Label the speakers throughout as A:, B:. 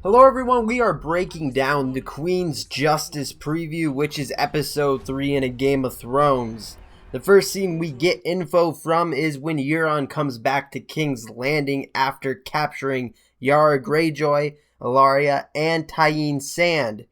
A: Hello everyone, we are breaking down the Queen's Justice preview, which is episode 3 in A Game of Thrones. The first scene we get info from is when Euron comes back to King's Landing after capturing Yara Greyjoy, Ellaria, and Tyene Sand.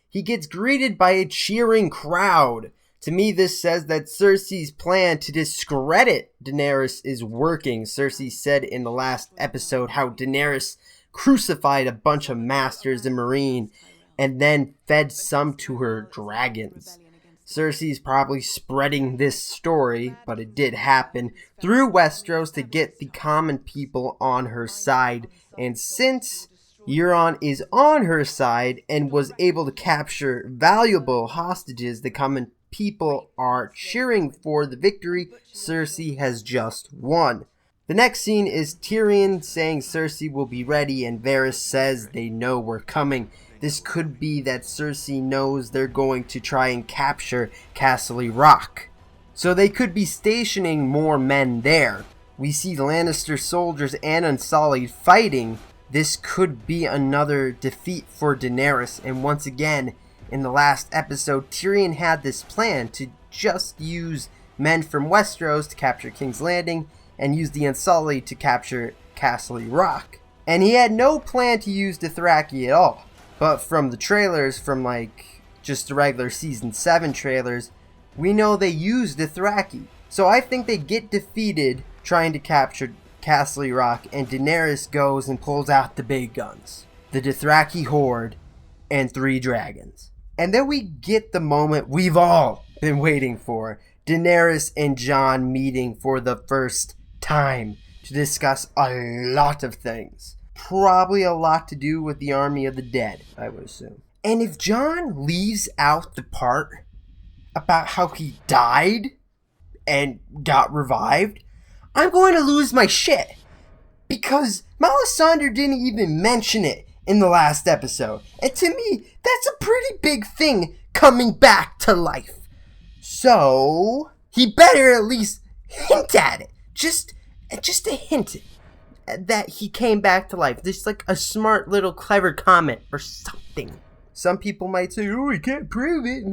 A: He gets greeted by a cheering crowd. To me, this says that Cersei's plan to discredit Daenerys is working. Cersei said in the last episode how Daenerys crucified a bunch of masters and Meereen and then fed some to her dragons. Cersei's probably spreading this story, but it did happen, through Westeros to get the common people on her side. And since Euron is on her side and was able to capture valuable hostages, the common people are cheering for the victory Cersei has just won. The next scene is Tyrion saying Cersei will be ready, and Varys says they know we're coming. This could be that Cersei knows they're going to try and capture Castle Rock, so they could be stationing more men there. We see Lannister soldiers and Unsullied fighting. This could be another defeat for Daenerys, and once again, in the last episode, Tyrion had this plan to just use men from Westeros to capture King's Landing and use the Unsullied to capture Castle Rock. And he had no plan to use Dothraki at all. But from the trailers, from just the regular season 7 trailers, we know they use Dothraki. So I think they get defeated trying to capture Castle Rock, and Daenerys goes and pulls out the big guns. The Dothraki horde and 3 dragons. And then we get the moment we've all been waiting for. Daenerys and Jon meeting for the first time to discuss a lot of things. Probably a lot to do with the Army of the Dead, I would assume. And if Jon leaves out the part about how he died and got revived, I'm going to lose my shit. Because Melisandre didn't even mention it in the last episode. And to me, that's a pretty big thing, coming back to life. So he better at least hint at it. Just a hint that he came back to life. Just like a smart little clever comment or something. Some people might say, oh, he can't prove it.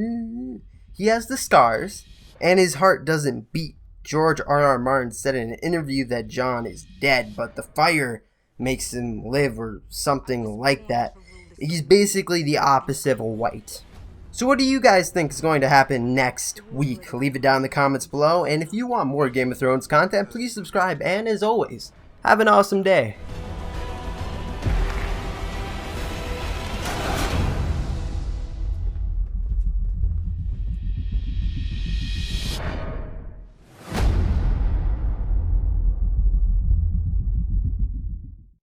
A: He has the scars and his heart doesn't beat. George R.R. Martin said in an interview that Jon is dead, but the fire makes him live or something like that. He's basically the opposite of a White. So what do you guys think is going to happen next week? Leave it down in the comments below. And if you want more Game of Thrones content, please subscribe. And as always, have an awesome day.